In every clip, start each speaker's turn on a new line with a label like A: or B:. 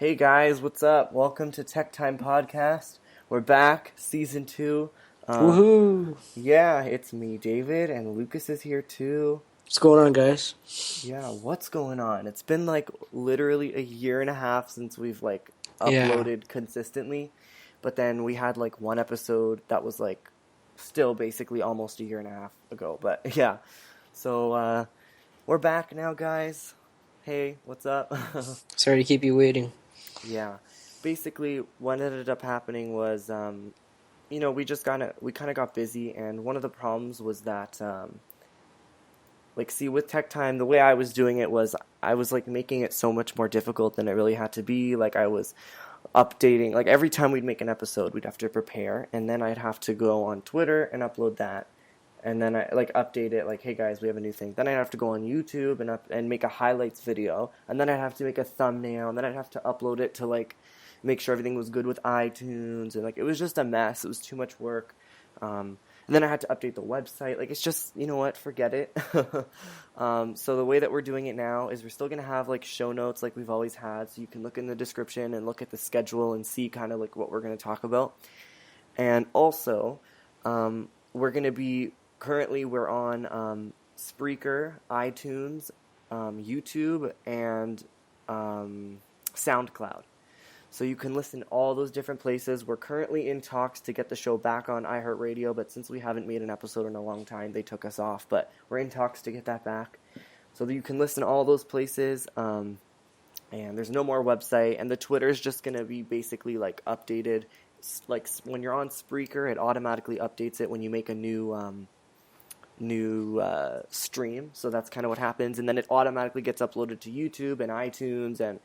A: Hey guys, what's up? Welcome to Tech Time Podcast. We're back, season 2. Uh,
B: Woohoo!
A: yeah, it's me, David, and Lucas is here too.
B: What's going on, guys?
A: Yeah, what's going on? It's been like literally a year and a half since we've like
B: Yeah,
A: uploaded consistently, but then we had like one episode that was like still basically almost a year and a half ago. But yeah, so we're back now, guys. Hey, what's up?
B: sorry to keep you waiting.
A: Yeah. Basically, what ended up happening was, we kind of got busy, and one of the problems was that, see, with Tech Time, the way I was doing it was I was like making it so much more difficult than it really had to be. Like I was updating, like every time we'd make an episode, we'd have to prepare, and then I'd have to go on Twitter and upload that, and then I like update it, like, hey guys, we have a new thing. Then I'd have to go on YouTube and make a highlights video, and then I'd have to make a thumbnail, and then I'd have to upload it to like make sure everything was good with iTunes, and like it was just a mess. It was too much work. And then I had to update the website. Like it's just, you know what, forget it. So the way that we're doing it now is we're still gonna have like show notes like we've always had, so you can look in the description and look at the schedule and see kind of like what we're gonna talk about. And also, we're gonna be currently we're on Spreaker, iTunes, YouTube, and SoundCloud. So you can listen all those different places. We're currently in talks to get the show back on iHeartRadio, but since we haven't made an episode in a long time, they took us off. But we're in talks to get that back, so that you can listen all those places. And there's no more website, and the Twitter is just gonna be basically like updated. Like when you're on Spreaker, it automatically updates it when you make a new stream. So that's kind of what happens, and then it automatically gets uploaded to YouTube and iTunes and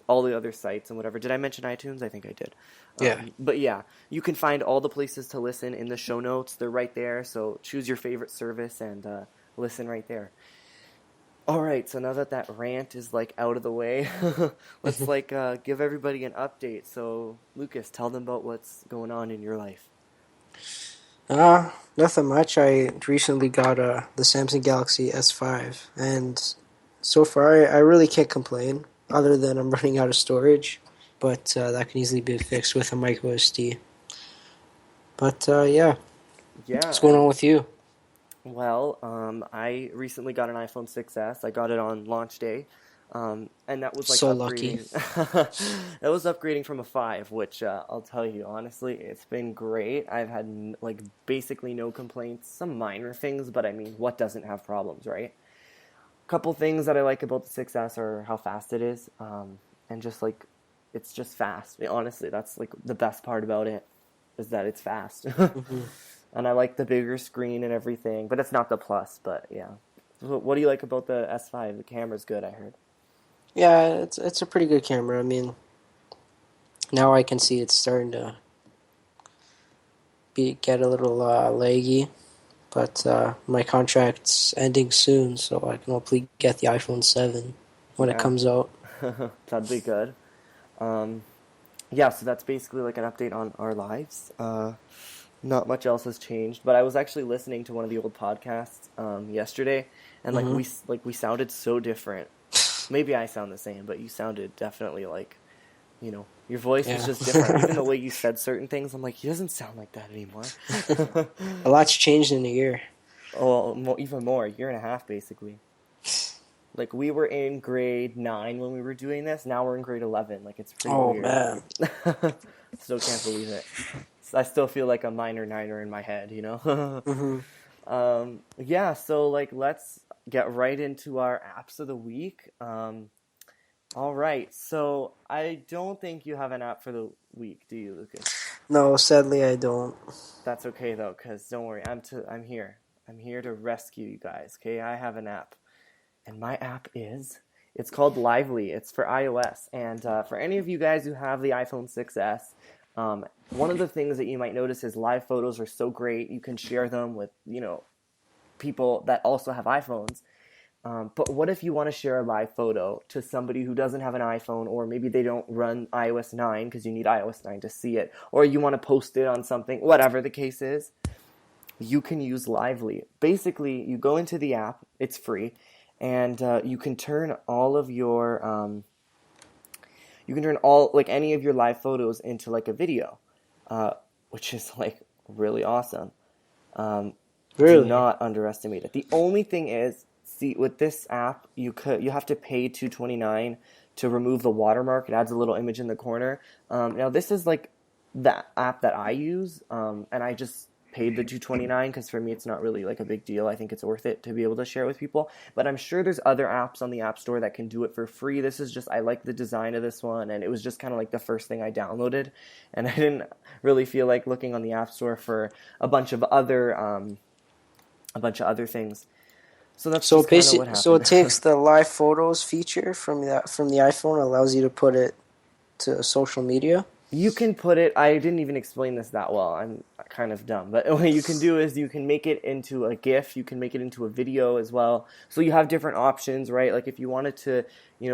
A: all the other sites and whatever. Did I mention iTunes? I think I did.
B: Yeah.
A: But yeah, you can find all the places to listen in the show notes. They're right there. So choose your favorite service and listen right there. All right. So now that rant is like out of the way, let's like give everybody an update. So Lucas, tell them about what's going on in your life.
B: Nothing much. I recently got the Samsung Galaxy S5, and so far I really can't complain, other than I'm running out of storage, but that can easily be fixed with a micro SD. But yeah,
A: Yeah,
B: what's going on with you?
A: well, I recently got an iPhone 6s. I got it on launch day, and that was like
B: So lucky.
A: upgrading. That was upgrading from a 5, which I'll tell you honestly, it's been great. I've had like basically no complaints. Some minor things, but I mean, what doesn't have problems, right? Couple things that I like about the 6s are how fast it is, and just like it's just fast. Honestly, that's like the best part about it is that it's fast.
B: hmm
A: And I like the bigger screen and everything, but it's not the plus. But yeah, what do you like about the S5? The camera's good, I heard.
B: Yeah, it's a pretty good camera. I mean, now I can see it's starting to get a little laggy. But my contract's ending soon, so I can hopefully get the iPhone 7 when it
A: Yeah,
B: comes out.
A: that'd be good. Um, yeah, so that's basically like an update on our lives. Not much else has changed, but I was actually listening to one of the old podcasts yesterday, and like
B: hmm
A: we sounded so different. Maybe I sound the same, but you sounded definitely like, your voice was
B: Yeah.
A: just different. Even the way you said certain things, I'm like, he doesn't sound like that anymore.
B: A lot's changed in a year.
A: Oh, even more, a year and a half basically. Like we were in grade 9 when we were doing this. Now we're in grade 11. Like it's pretty
B: Oh,
A: weird.
B: man.
A: Still can't believe it. I still feel like a minor niner in my head, you know?
B: hmm
A: Yeah, so like let's get right into our apps of the week. All right, so I don't think you have an app for the week, do you, Lucas?
B: No, sadly I don't.
A: That's okay though, cause don't worry, I'm here. I'm here to rescue you guys. Okay, I have an app, and my app it's called Lively. It's for iOS, and for any of you guys who have the iPhone 6s, one of the things that you might notice is live photos are so great. You can share them with people that also have iPhones. But what if you want to share a live photo to somebody who doesn't have an iPhone, or maybe they don't run iOS 9 because you need iOS 9 to see it, or you want to post it on something, whatever the case is, you can use Lively. Basically, you go into the app, it's free, and you can turn all of your you can turn all like any of your live photos into like a video, which is like really awesome. Um, do
B: Really?
A: not underestimate it. The only thing is, see, with this app, you have to pay $2.29 to remove the watermark. It adds a little image in the corner. Now this is like the app that I use, and I just paid the $2.29 because for me it's not really like a big deal. I think it's worth it to be able to share it with people. But I'm sure there's other apps on the App Store that can do it for free. This is just, I like the design of this one, and it was just kind of like the first thing I downloaded, and I didn't really feel like looking on the App Store for a bunch of other things. So that's
B: So
A: just kind of what
B: so it
A: happened.
B: takes the live photos feature from the iPhone, allows you to put it to social media.
A: You can put it, I didn't even explain this that well. I'm kind of dumb. But what you can do is you can make it into a GIF, you can make it into a video as well. So you have different options, right? Like if you wanted to,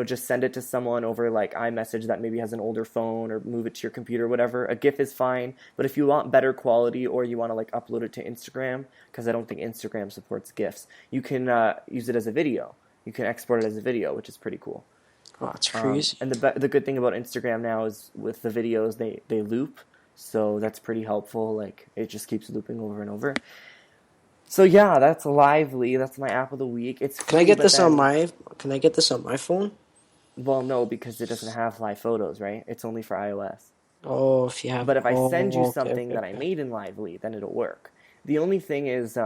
A: just send it to someone over like iMessage that maybe has an older phone, or move it to your computer or whatever, a GIF is fine. But if you want better quality, or you want to like upload it to Instagram, because I don't think Instagram supports GIFs, you can use it as a video. You can export it as a video, which is pretty cool.
B: Oh, it's crazy.
A: And the good thing about Instagram now is with the videos they loop, so that's pretty helpful. Like it just keeps looping over and over. So yeah, that's Lively. That's my app of the week. It's
B: Can I
A: free,
B: get
A: but
B: this on
A: then,
B: my Can I get this on my phone?
A: well, no, because it doesn't have live photos, right? It's only for iOS.
B: Oh, if you have.
A: But if I send you
B: Oh, okay,
A: something
B: okay,
A: that I
B: okay.
A: made in Lively, then it'll work. The only thing is,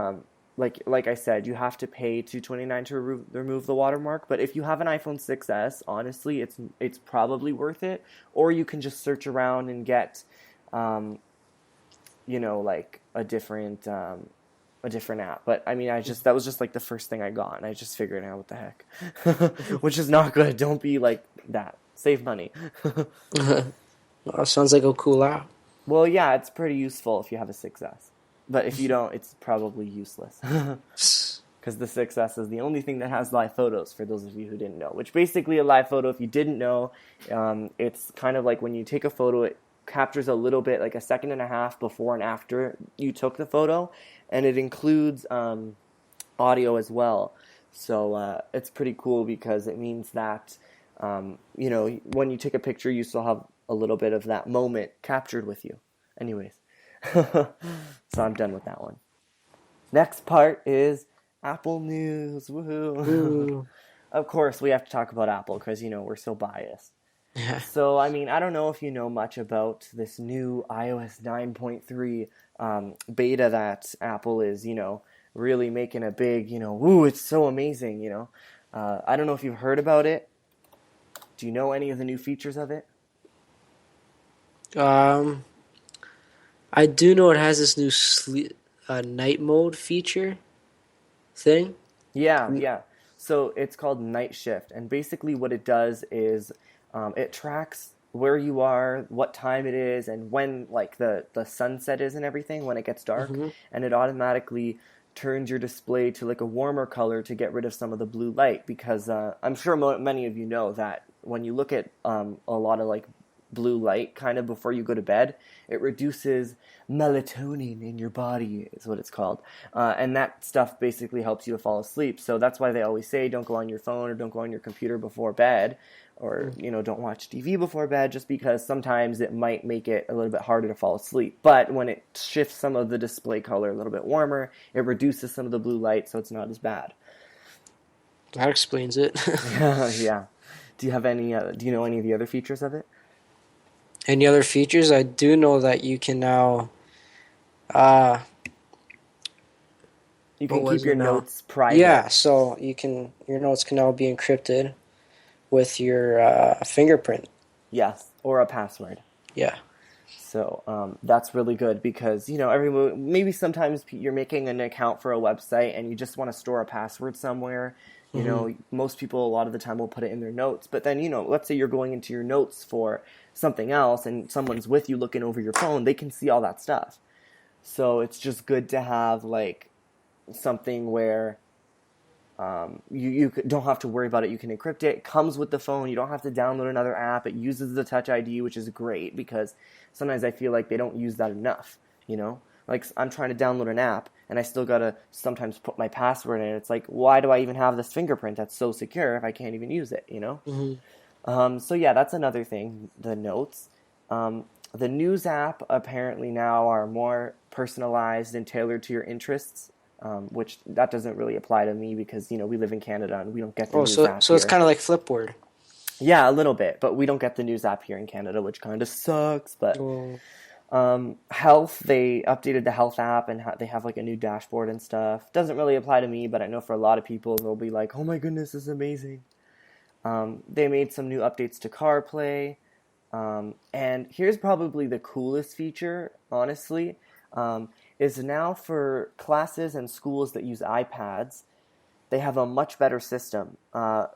A: like I said, you have to pay $2.29 to remove the watermark. But if you have an iPhone 6s, honestly, it's probably worth it. Or you can just search around and get, like a different app. But I mean, that was just like the first thing I got, and I just figured out what the heck, which is not good. Don't be like that. Save money.
B: Oh, sounds like a cool app.
A: Well, yeah, it's pretty useful if you have a 6S. But if you don't, it's probably useless. Because the 6S is the only thing that has live photos, for those of you who didn't know. Which basically, a live photo, if you didn't know, it's kind of like when you take a photo, it captures a little bit, like a second and a half before and after you took the photo. And it includes audio as well. So it's pretty cool because it means that, when you take a picture, you still have a little bit of that moment captured with you. Anyways. So I'm done with that one. Next part is Apple news. Woohoo!
B: Ooh.
A: Of course, we have to talk about Apple because, we're so biased.
B: Yeah.
A: So, I mean, I don't know if you know much about this new iOS 9.3 beta that Apple is, really making a big, woo, it's so amazing, I don't know if you've heard about it. Do you know any of the new features of it?
B: Um, I do know it has this new night mode feature thing.
A: Yeah, yeah. So it's called Night Shift, and basically what it does is it tracks where you are, what time it is, and when like the sunset is and everything when it gets dark,
B: Mm-hmm.
A: and it automatically turns your display to like a warmer color to get rid of some of the blue light because I'm sure many of you know that when you look at a lot of like blue light kind of before you go to bed, it reduces melatonin in your body is what it's called, and that stuff basically helps you to fall asleep. So that's why they always say don't go on your phone or don't go on your computer before bed, or don't watch TV before bed, just because sometimes it might make it a little bit harder to fall asleep. But when it shifts some of the display color a little bit warmer, it reduces some of the blue light, so it's not as bad.
B: That explains it.
A: Yeah. Do you have any? Do you know any of the other features of it?
B: Any other features? I do know that you can now. Uh,
A: You
B: what
A: can keep
B: was
A: your
B: it now?
A: notes private.
B: Yeah, so your notes can now be encrypted with your fingerprint.
A: Yes, or a password.
B: Yeah.
A: So that's really good because maybe sometimes you're making an account for a website and you just want to store a password somewhere.
B: Mm-hmm.
A: Most people a lot of the time will put it in their notes. But then let's say you're going into your notes for something else and someone's with you looking over your phone, they can see all that stuff. So it's just good to have like something where you don't have to worry about it. You can encrypt it. It comes with the phone. You don't have to download another app. It uses the Touch ID, which is great because sometimes I feel like they don't use that enough, Like I'm trying to download an app and I still got to sometimes put my password in. It's like, why do I even have this fingerprint that's so secure if I can't even use it,
B: Mm-hmm.
A: So yeah, that's another thing, the notes. The news app apparently now are more personalized and tailored to your interests, which that doesn't really apply to me because, we live in Canada and we don't get the
B: Oh,
A: news
B: so
A: app
B: so it's
A: here.
B: kind of like Flipboard.
A: Yeah, a little bit, but we don't get the news app here in Canada, which kind of sucks. But
B: Oh,
A: health, they updated the health app and they have like a new dashboard and stuff. Doesn't really apply to me, but I know for a lot of people, they'll be like, "Oh my goodness, this is amazing." They made some new updates to CarPlay. And here's probably the coolest feature, honestly, is now for classes and schools that use iPads, they have a much better system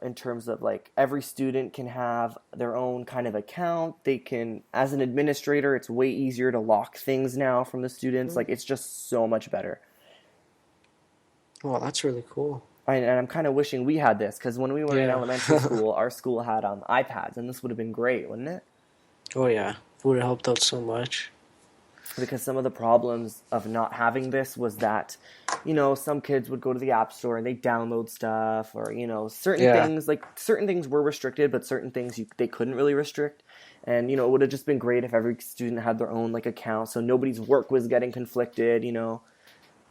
A: in terms of like every student can have their own kind of account. They can, as an administrator, it's way easier to lock things now from the students. Like it's just so much better.
B: well, that's really cool.
A: And I'm kind of wishing we had this because when we were in
B: Yeah.
A: elementary school, our school had iPads, and this would have been great, wouldn't it?
B: Oh yeah, would have helped out so much.
A: Because some of the problems of not having this was that, some kids would go to the app store and they download stuff, or certain
B: Yeah.
A: things, like certain things were restricted, but certain things they couldn't really restrict. And it would have just been great if every student had their own like account, so nobody's work was getting conflicted.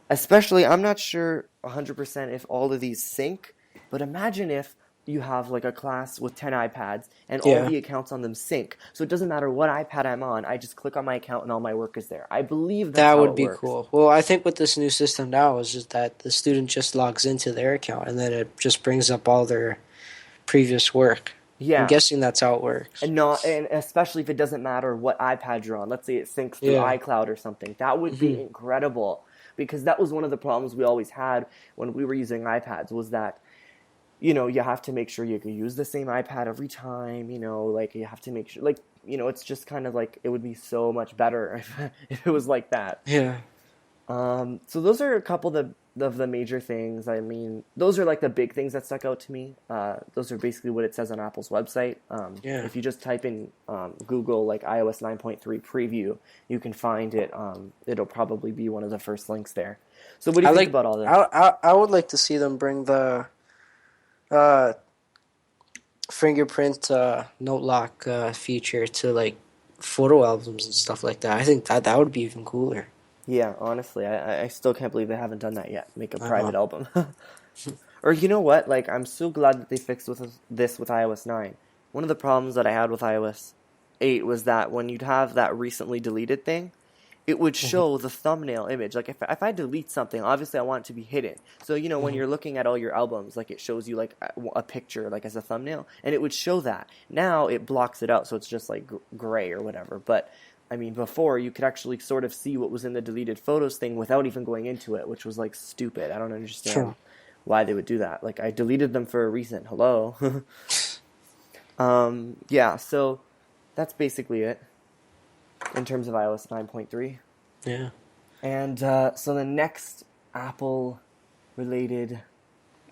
A: Especially, I'm not sure 100% if all of these sync, but imagine if you have like a class with 10 iPads and all
B: Yeah.
A: the accounts on them sync. So it doesn't matter what iPad I'm on, I just click on my account and all my work is there. I believe that's
B: That
A: how
B: would
A: it
B: be
A: works.
B: cool. Well, I think with this new system now is just that the student just logs into their account and then it just brings up all their previous work. I'm
A: Yeah.
B: guessing that's how it works.
A: And especially if it doesn't matter what iPad you're on. Let's say it syncs through
B: Yeah.
A: iCloud or something. That would be
B: Hmm.
A: incredible because that was one of the problems we always had when we were using iPads was that you have to make sure you can use the same iPad every time, like you have to make sure, like, it's just kind of like it would be so much better if it was like that.
B: Yeah.
A: So those are a couple of the major things. I mean, those are like the big things that stuck out to me. Those are basically what it says on Apple's website.
B: Yeah.
A: If you just type in Google like iOS 9.3 preview, you can find it. It'll probably be one of the first links there. So what do
B: I
A: you think
B: like.
A: about all this?
B: I would like to see them bring the uh, fingerprint note lock feature to like photo albums and stuff like that. I think that would be even cooler.
A: Yeah, honestly, I still can't believe they haven't done that yet. Make a
B: I
A: private
B: know.
A: album. Or you know what? Like, I'm so glad that they fixed this with iOS 9. One of the problems that I had with iOS 8 was that when you'd have that recently deleted thing, it would
B: Hmm.
A: show the thumbnail image. Like, if I delete something, obviously I want it to be hidden. So, when
B: Hmm.
A: you're looking at all your albums, like, it shows you, like, a picture, like, as a thumbnail, and it would show that. Now, it blocks it out, so it's just, like, gray or whatever. But, I mean, before, you could actually sort of see what was in the deleted photos thing without even going into it, which was, like, stupid. I don't understand why they would do that. Like, I deleted them for a reason. Hello. Yeah, so that's basically it in terms of iOS 9.3.
B: Yeah.
A: And so the next Apple related,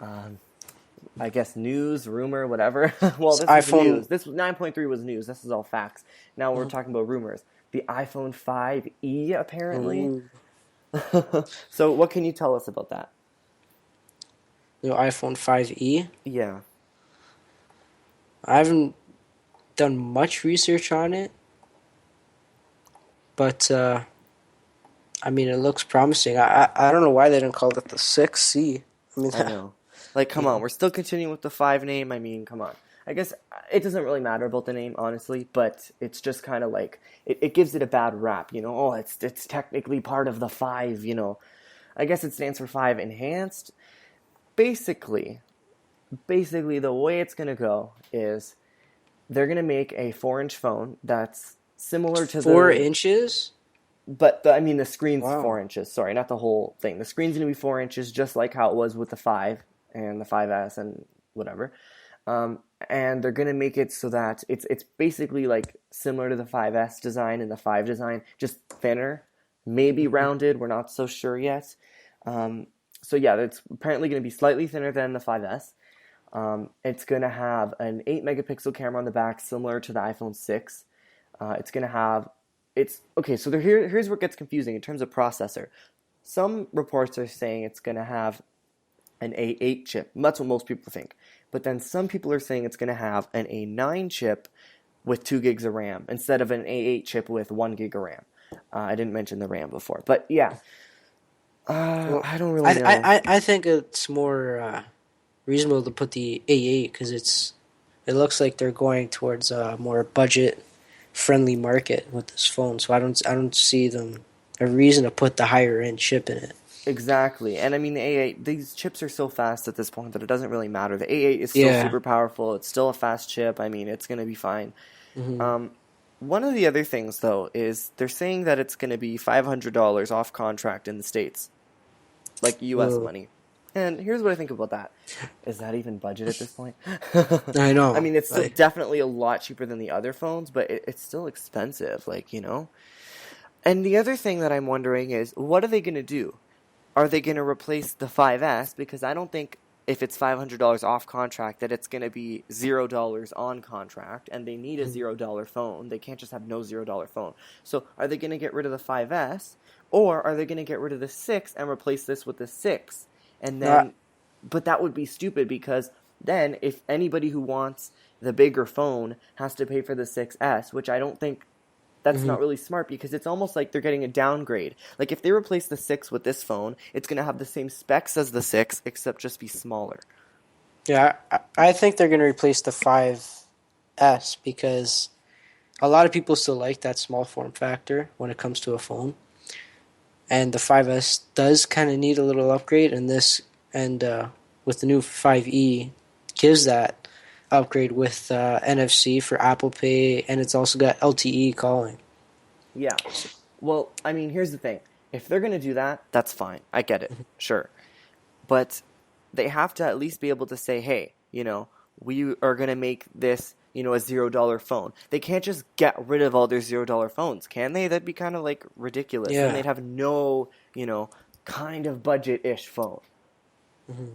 A: I guess, news, rumor, whatever. Well,
B: It's
A: this is
B: iPhone.
A: news. This 9.3 was news. This is all facts. Now we're talking about rumors. The iPhone 5e, apparently.
B: Ooh,
A: So what can you tell us about that?
B: the iPhone 5e.
A: Yeah,
B: I haven't done much research on it, but I mean, it looks promising. I don't know why they didn't call it the 6C. I mean,
A: I know. Like, come
B: yeah,
A: on, we're still continuing with the 5 name. I mean, come on. I guess it doesn't really matter about the name, honestly, but it's just kind of like it gives it a bad rap, Oh, it's technically part of the 5. I guess it stands for 5 enhanced. Basically, basically the way it's gonna go is they're gonna make a 4-inch phone that's similar to
B: four
A: the
B: inches.
A: but I mean the screen's
B: Wow.
A: 4 inches. Sorry, not the whole thing. The screen's gonna be 4 inches, just like how it was with the 5 and the 5S and whatever. And they're gonna make it so that it's basically like similar to the 5S design and the 5 design, just thinner, maybe
B: Mhm.
A: rounded. We're not so sure yet. Um, so yeah, it's apparently gonna be slightly thinner than the 5S. It's gonna have an 8 megapixel camera on the back, similar to the iPhone 6. It's gonna have it's okay. So here's where it gets confusing in terms of processor. Some reports are saying it's gonna have an A8 chip. That's what most people think. But then some people are saying it's going to have an A9 chip with 2 gigs of RAM instead of an A8 chip with 1 gig of RAM. I didn't mention the RAM before, but yeah,
B: Well,
A: I don't really know.
B: I think it's more reasonable to put the A8 because it looks like they're going towards a more budget friendly market with this phone. So I don't see them a reason to put the higher end chip in it.
A: Exactly. And I mean, the A8, these chips are so fast at this point that it doesn't really matter. The A8 is still
B: Yeah.
A: super powerful. It's still a fast chip. I mean, it's going to be fine.
B: Hmm.
A: Um, One of the other things, though, is they're saying that it's going to be $500 off contract in the States, like US
B: Well,
A: money. And here's what I think about that. Is that even budget at this point?
B: I
A: I
B: know.
A: mean, it's still
B: I,
A: definitely a lot cheaper than the other phones, but it's still expensive, like, you know? And the other thing that I'm wondering is, what are they going to do? Are they going to replace the 5S? Because I don't think if it's $500 off contract that it's going to be $0 on contract, and they need a $0 phone. They can't just have no $0 phone. So are they going to get rid of the 5S, or are they going to get rid of the 6 and replace this with the 6? And
B: I,
A: then, but that would be stupid because then if anybody who wants the bigger phone has to pay for the 6S, which I don't think that's
B: mhm.
A: not really smart because it's almost like they're getting a downgrade. Like if they replace the 6 with this phone, it's going to have the same specs as the 6 except just be smaller.
B: Yeah, I think they're going to replace the 5S because a lot of people still like that small form factor when it comes to a phone. And the 5S does kind of need a little upgrade, and with the new 5E gives that upgrade with NFC for Apple Pay, and it's also got LTE calling.
A: Yeah. Well, I mean, here's the thing. If they're going to do that, that's fine. I get it. Sure. But they have to at least be able to say, hey, we are going to make this, a $0 phone. They can't just get rid of all their $0 phones, can they? That'd be kind of like ridiculous. Then
B: Yeah.
A: they'd have no, kind of budget-ish phone.
B: Hmm.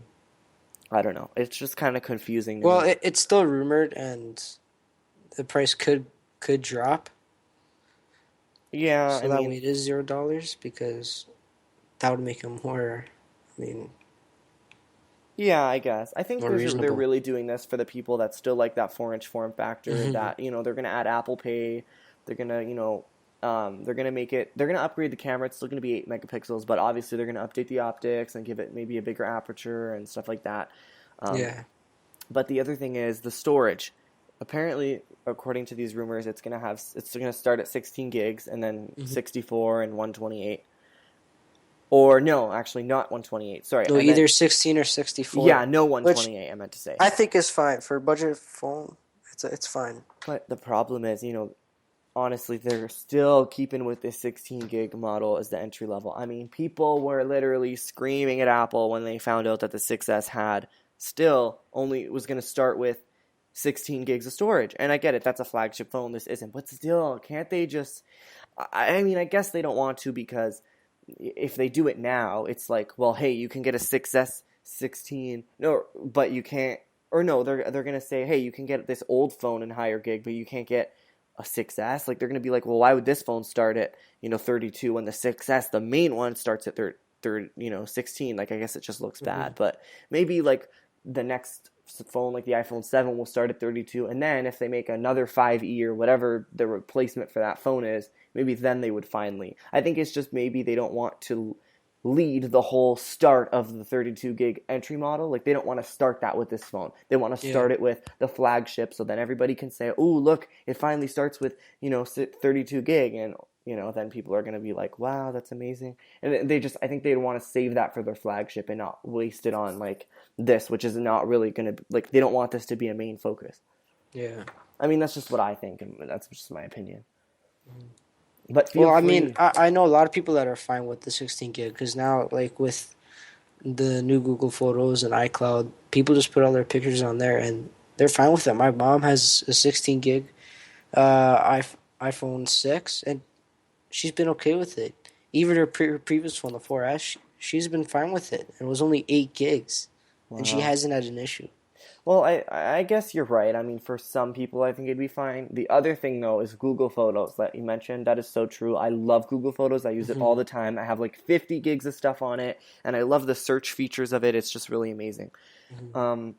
A: I don't know. It's just kind of confusing to
B: Well,
A: me.
B: it's still rumored, and the price could drop,
A: Yeah, I
B: so that
A: mean,
B: way it is $0 because that would make them more. I mean,
A: yeah, I guess. I think
B: more
A: they're
B: reasonable.
A: really doing this for the people that still like that 4-inch form factor.
B: Hmm.
A: That they're gonna add Apple Pay. They're gonna they're gonna make it. They're gonna upgrade the camera. It's still gonna be 8 megapixels, but obviously they're gonna update the optics and give it maybe a bigger aperture and stuff like that. Um,
B: Yeah.
A: but the other thing is the storage. Apparently, according to these rumors, it's gonna start at 16 gigs and then
B: Hmm.
A: 64 and 128. Or no, actually not 128. Sorry,
B: No,
A: I meant
B: either 16 or 64,
A: yeah, no
B: which
A: 128. I meant to say.
B: I think is fine for a budget phone. It's fine.
A: But the problem is, honestly, they're still keeping with this 16 gig model as the entry level. I mean, people were literally screaming at Apple when they found out that the 6S had still only was going to start with 16 gigs of storage. And I get it, that's a flagship phone. This isn't. But still, can't they just. I mean, I guess they don't want to because if they do it now, it's like, well, hey, you can get a 6S 16. No, but you can't. Or no, they're gonna say, hey, you can get this old phone in higher gig, but you can't get a 6S. Like they're gonna be like, well, why would this phone start at 32 when the 6S, the main one, starts at 16? Like I guess it just looks
B: Hmm.
A: bad, but maybe like the next phone, like the iPhone 7, will start at 32, and then if they make another 5E or whatever the replacement for that phone is, maybe then they would finally. I think it's just maybe they don't want to lead the whole start of the 32 gig entry model. Like they don't want to start that with this phone. They want to
B: Yeah.
A: start it with the flagship so then everybody can say, "Oh, look, it finally starts with, 32 gig." And, then people are going to be like, "Wow, that's amazing." And I think they'd want to save that for their flagship and not waste it on like this, which is not really going to like they don't want this to be a main focus.
B: Yeah.
A: I mean, that's just what I think and that's just my opinion. But feel
B: Well, I mean,
A: free.
B: I know a lot of people that are fine with the 16 gig because now, like with the new Google Photos and iCloud, people just put all their pictures on there and they're fine with it. My mom has a 16 gig iPhone 6 and she's been okay with it. Even her previous phone, the 4S, she's been fine with it. And it was only 8 gigs and she
A: Wow.
B: hasn't had an issue.
A: Well, I guess you're right. I mean, for some people, I think it'd be fine. The other thing, though, is Google Photos that you mentioned. That is so true. I love Google Photos. I use it all
B: Hmm.
A: the time. I have like 50 gigs of stuff on it, and I love the search features of it. It's just really amazing.
B: Hmm.
A: Um,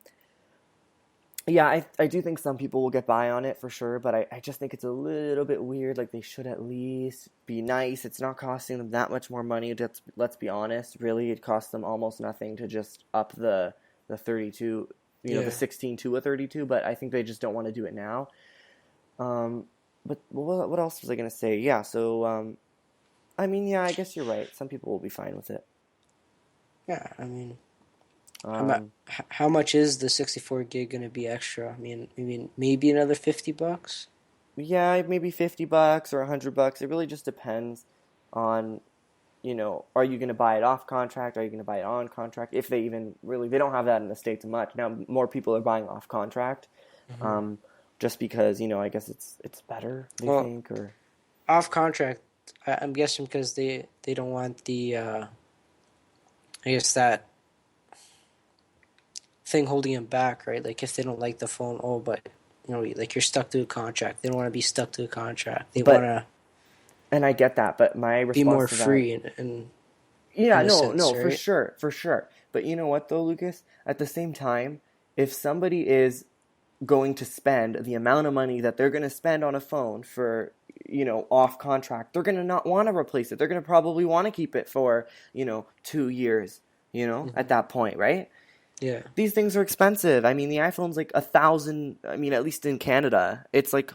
A: Yeah, I do think some people will get by on it for sure, but I just think it's a little bit weird. Like they should at least be nice. It's not costing them that much more money. Let's be honest. Really, it costs them almost nothing to just up the 32, the
B: Yeah.
A: 16 to a 32. But I think they just don't want to do it now. Um, but what else was I gonna say? Yeah. So I mean, yeah, I guess you're right. Some people will be fine with it.
B: Yeah, I mean,
A: Um,
B: how much is the 64 gig going to be extra? I mean, maybe another $50.
A: yeah, maybe $50 or $100. It really just depends on are you going to buy it off contract? Are you going to buy it on contract? If they even really, they don't have that in the States much. Now, more people are buying off contract,
B: Hmm.
A: um, just because, I guess it's better, they
B: Well,
A: think, or
B: off contract, I'm guessing because they don't want the I guess that thing holding them back, right? Like if they don't like the phone, oh, but like you're stuck to a contract. They don't want to be stuck to a contract. They want
A: but,
B: to
A: and I get that, but my
B: be more
A: response to that,
B: free in
A: yeah,
B: a
A: no,
B: sense,
A: no, for
B: right?
A: sure, for sure. But you know what, though, Lucas? At the same time, if somebody is going to spend the amount of money that they're going to spend on a phone for off contract, they're going to not want to replace it. They're going to probably want to keep it for 2 years, at
B: Hmm.
A: that point, right?
B: Yeah.
A: These things are expensive. I mean, the iPhone's like 1,000. I mean, at least in Canada it's like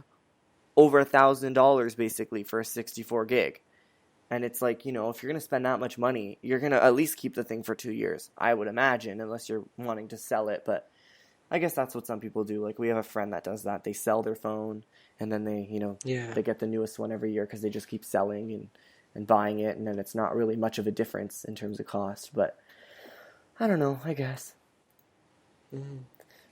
A: over $1,000 basically for a 64 gig. And it's like, if you're going to spend that much money, you're going to at least keep the thing for 2 years, I would imagine, unless you're wanting to sell it. But I guess that's what some people do. Like we have a friend that does that. They sell their phone and then
B: Yeah.
A: they get the newest one every year because they just keep selling and buying it, and then it's not really much of a difference in terms of cost. But I don't know, I guess.
B: Hmm.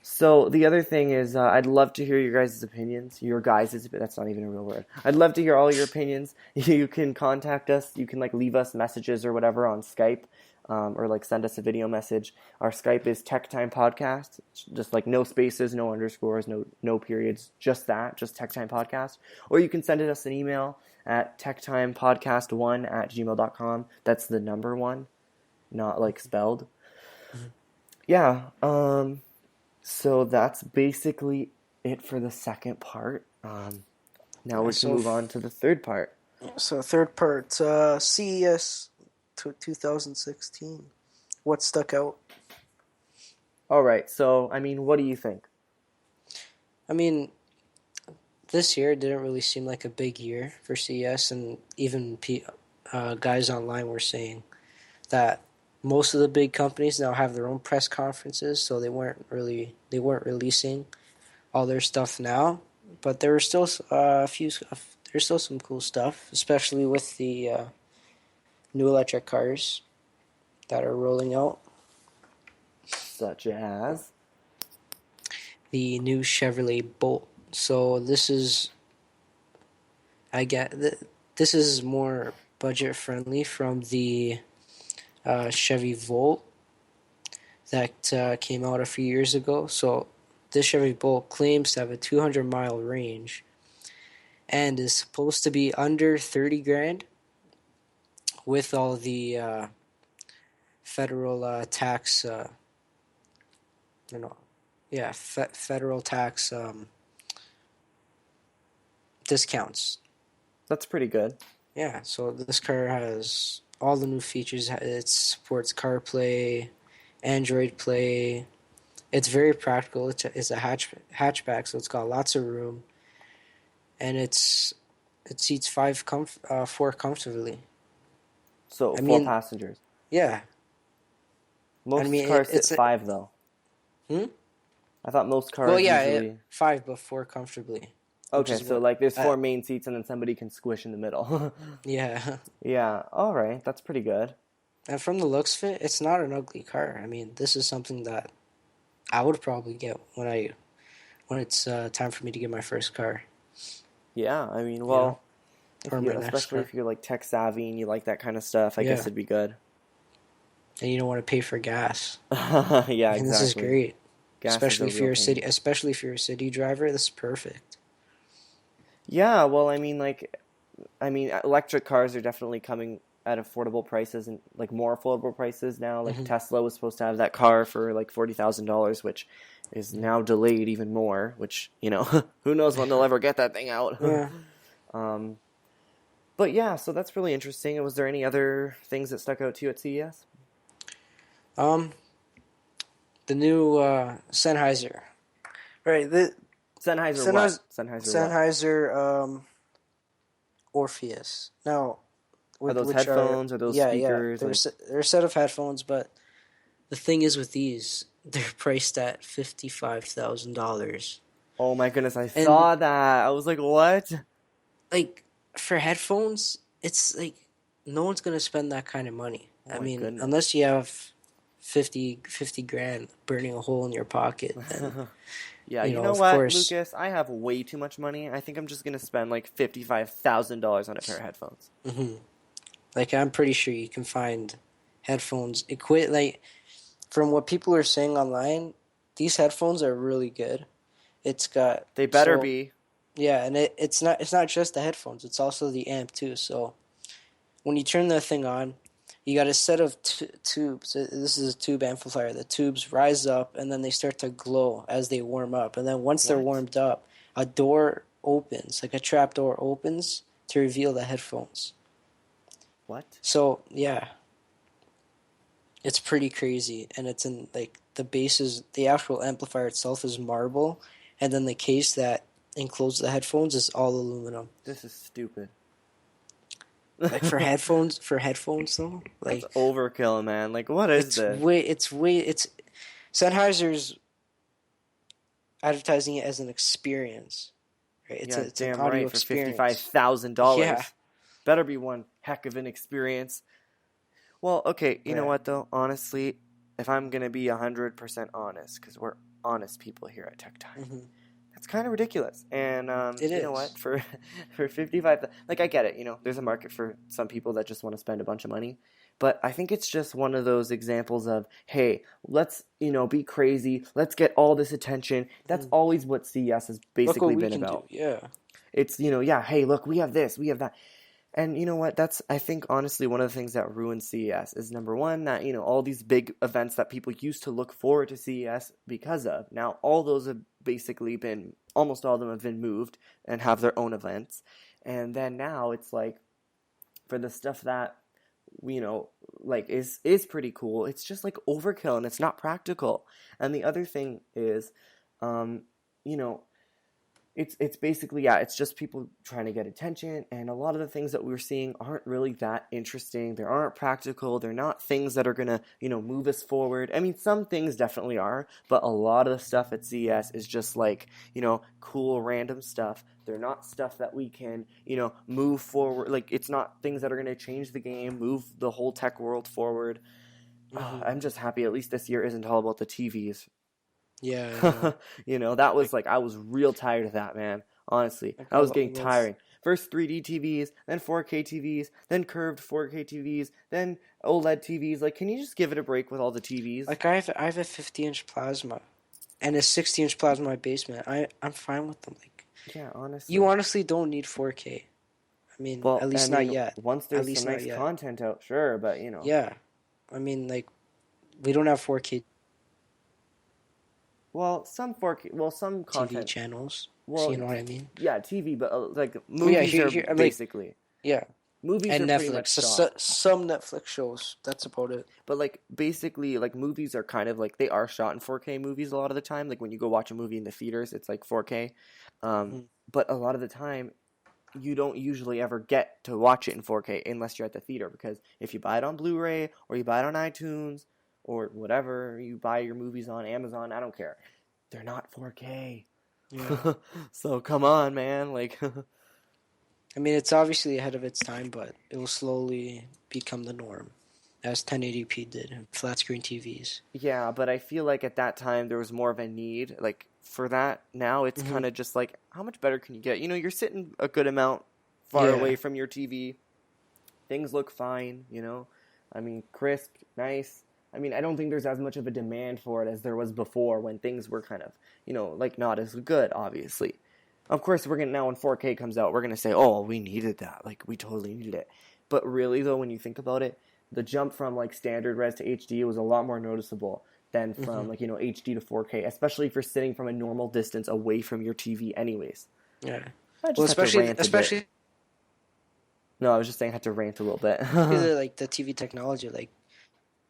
A: So the other thing is, I'd love to hear your guys' opinions. Your guys' that's not even a real word. I'd love to hear all your opinions. You can contact us. You can like leave us messages or whatever on Skype, or like send us a video message. Our Skype is Tech Time Podcast. Just like no spaces, no underscores, no periods. Just that, just Tech Time Podcast. Or you can send us an email at techtimepodcast1@gmail.com. That's the number one, not like spelled.
B: Hmm.
A: Yeah. So that's basically it for the second part. Now
B: Yeah,
A: we can move on to the third part.
B: so third part, CES 2016. What stuck out?
A: All right. So, I mean, what do you think?
B: I mean, this year didn't really seem like a big year for CES, and even guys online were saying that most of the big companies now have their own press conferences, so they weren't releasing all their stuff now, but there were still a few. There's still some cool stuff, especially with the new electric cars that are rolling out.
A: Such as.
B: The new Chevrolet Bolt. So this is more budget friendly from the Chevy Volt that came out a few years ago. So this Chevy Bolt claims to have a 200-mile range and is supposed to be under 30 grand with all the federal tax, you know, yeah, federal tax discounts.
A: That's pretty good.
B: Yeah, so this car has all the new features. It supports CarPlay, Android Play. It's very practical. It's a hatchback, so it's got lots of room, and it seats four comfortably.
A: So,
B: I
A: four
B: mean,
A: passengers.
B: yeah. I
A: Most
B: mean,
A: cars sit
B: it's a
A: five, though.
B: hmm?
A: I thought most
B: Well,
A: cars
B: yeah,
A: usually.
B: five, but four comfortably, which
A: Okay,
B: is
A: so
B: what.
A: like there's
B: Uh,
A: four main seats and then somebody can squish in the middle.
B: yeah,
A: Yeah, all right. That's pretty good.
B: and from the looks of it, it's not an ugly car. I mean, this is something that I would probably get when it's time for me to get my first car.
A: Yeah, I mean,
B: You know,
A: well, if
B: or
A: you
B: my next
A: especially
B: car.
A: if you're like tech savvy and you like that kind of stuff, I guess
B: Yeah,
A: it'd be good.
B: and you don't want to pay for gas.
A: Yeah,
B: And this is
A: exactly.
B: great,
A: Gas is a real pain.
B: especially if you're a city driver. This is perfect.
A: Yeah, well, I mean, electric cars are definitely coming at affordable prices and like more affordable prices now. Like
B: Hmm.
A: Tesla was supposed to have that car for like $40,000, which is now delayed even more, which, who knows when they'll ever get that thing out.
B: Yeah.
A: um, but yeah, so that's really interesting. Was there any other things that stuck out to you at CES?
B: Um, the new Sennheiser. Right. The
A: Sennheiser what?
B: Sennheiser,
A: Sennheiser what?
B: Sennheiser Orpheus. Now,
A: Are those
B: which are
A: headphones? Are those
B: yeah.
A: speakers? Like,
B: They're a set of headphones, but the thing is with these, they're priced at $55,000.
A: oh my goodness, I
B: And
A: saw that. I was like, what?
B: like for headphones, it's like no one's gonna spend that kind of money.
A: Oh
B: I
A: my
B: mean,
A: goodness.
B: unless you have 50 grand burning a hole in your pocket, then
A: Yeah, you know
B: of
A: what,
B: course.
A: Lucas? I have way too much money. I think I'm just gonna spend like $55,000 on a pair of headphones.
B: Hmm. Like I'm pretty sure you can find headphones equate like from what people are saying online. These headphones are really good. It's got
A: They better
B: so
A: be.
B: yeah, and it's not just the headphones. It's also the amp too. So when you turn the thing on, you got a set of tubes. This is a tube amplifier. The tubes rise up and then they start to glow as they warm up. And then once they're
A: What?
B: warmed up, a door opens, like a trap door opens to reveal the headphones.
A: What?
B: So yeah, it's pretty crazy. And it's in like the actual amplifier itself is marble, and then the case that encloses the headphones is all aluminum.
A: This is stupid.
B: Like for headphones though,
A: That's
B: like
A: overkill, man. Like, what is this?
B: it's Sennheiser's advertising it as an experience, right?
A: Yeah,
B: It's an
A: damn
B: audio
A: right, for
B: experience.
A: $55,000.
B: Yeah.
A: Better be one heck of an experience. Well, okay, you know
B: Yeah.
A: what though? Honestly, if I'm gonna be 100% honest, because we're honest people here at Tech Time,
B: Hmm.
A: that's kind of ridiculous. And
B: It
A: you know what?
B: is.
A: For 55, like I get it. There's a market for some people that just want to spend a bunch of money. But I think it's just one of those examples of, hey, let's be crazy. Let's get all this attention. That's
B: Mhm.
A: always what CES has
B: Look what
A: basically
B: we
A: been
B: can do.
A: about.
B: Yeah.
A: It's yeah, hey, look, we have this, we have that. And you know what? That's, I think, honestly, one of the things that ruins CES is number one, that, all these big events that people used to look forward to CES because of, now all those have basically been, almost all of them have been moved and have their own events. And then now it's like, for the stuff that, like is pretty cool, it's just like overkill and it's not practical. And the other thing is, you know, it's basically, yeah, it's just people trying to get attention, and a lot of the things that we're seeing aren't really that interesting. They aren't practical. They're not things that are gonna, move us forward. I mean, some things definitely are, but a lot of the stuff at CES is just like, cool random stuff. They're not stuff that we can, move forward. Like, it's not things that are gonna change the game, move the whole tech world forward.
B: Hmm.
A: I'm just happy at least this year isn't all about the TVs.
B: Yeah, I know.
A: That was
B: Like,
A: like, I was real tired of that, man. Honestly,
B: like
A: that was
B: all
A: getting
B: those.
A: tiring. First 3D TVs, then 4K TVs, then curved 4K TVs, then OLED TVs. Like, can you just give it a break with all the TVs?
B: Like I have a 50-inch plasma and a 60-inch plasma in my basement. I'm fine with them. Like
A: Yeah,
B: you
A: honestly.
B: honestly don't need 4K. I mean,
A: Well,
B: at
A: I
B: least not
A: mean,
B: yet.
A: once
B: At
A: there's some
B: least not
A: nice
B: yet.
A: content out, sure, but
B: Yeah. I mean, like we don't have 4K
A: well, some 4K, well, some
B: TV
A: content,
B: channels. So you
A: well,
B: know what I mean?
A: yeah, TV, but like
B: Oh yeah,
A: movies
B: here
A: are
B: here I'm like
A: basically,
B: yeah.
A: movies
B: And
A: are pretty
B: Netflix.
A: much
B: So,
A: shot.
B: some Netflix shows. That's about it.
A: But like basically, like movies are kind of like, they are shot in 4K movies a lot of the time. Like when you go watch a movie in the theaters, it's like 4K.
B: Hmm.
A: But a lot of the time, you don't usually ever get to watch it in 4K unless you're at the theater, because if you buy it on Blu-ray or you buy it on iTunes or whatever you buy your movies on Amazon, I don't care. They're not 4K.
B: Yeah.
A: So come on, man. Like
B: I mean, it's obviously ahead of its time, but it will slowly become the norm, as 1080p did in flat screen TVs.
A: yeah, but I feel like at that time there was more of a need like for that. Now it's
B: Hmm.
A: kind of just like, how much better can you get? You're sitting a good amount far away
B: Yeah.
A: from your TV. Things look fine. I mean, crisp, nice. I mean, I don't think there's as much of a demand for it as there was before, when things were kind of, like not as good, obviously. Of course, we're going to, now when 4K comes out, we're going to say, oh, we needed that. Like, we totally needed it. But really, though, when you think about it, the jump from like standard res to HD was a lot more noticeable. than
B: Mm-hmm.
A: from like, HD to 4K, especially if you're sitting from a normal distance away from your TV anyways.
B: Yeah.
A: I
B: Well,
A: just had to rant a bit.
B: especially
A: No, I was just saying I had to rant a little bit.
B: the TV technology, like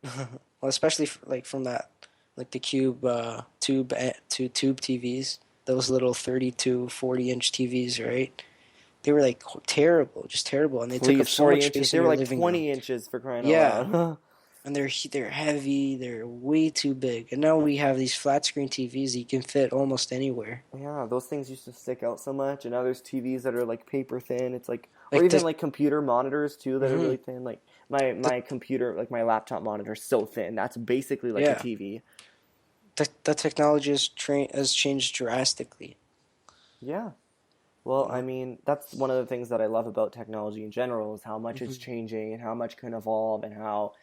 B: well, especially like from that, like the tube TVs, those little 30 to 40 inch TVs, right? They were like terrible, just terrible, and they took up
A: Please,
B: so
A: 40
B: much
A: inches.
B: space
A: They
B: in
A: were
B: your
A: like
B: living room.
A: 20 inches for crying out
B: Yeah,
A: loud.
B: and they're heavy, they're way too big, and now we have these flat screen TVs that you can fit almost anywhere.
A: Yeah, those things used to stick out so much, and now there's TVs that are like paper thin. It's like, or
B: Like
A: even
B: the
A: like computer monitors too that are
B: hmm
A: really thin. Like my computer, like my laptop monitor, is so thin. That's basically like a
B: yeah,
A: TV.
B: the technology has changed drastically.
A: Yeah. Well, I
B: Yeah.
A: mean, that's one of the things that I love about technology in general is how much it's
B: hmm
A: changing and how much can evolve and how,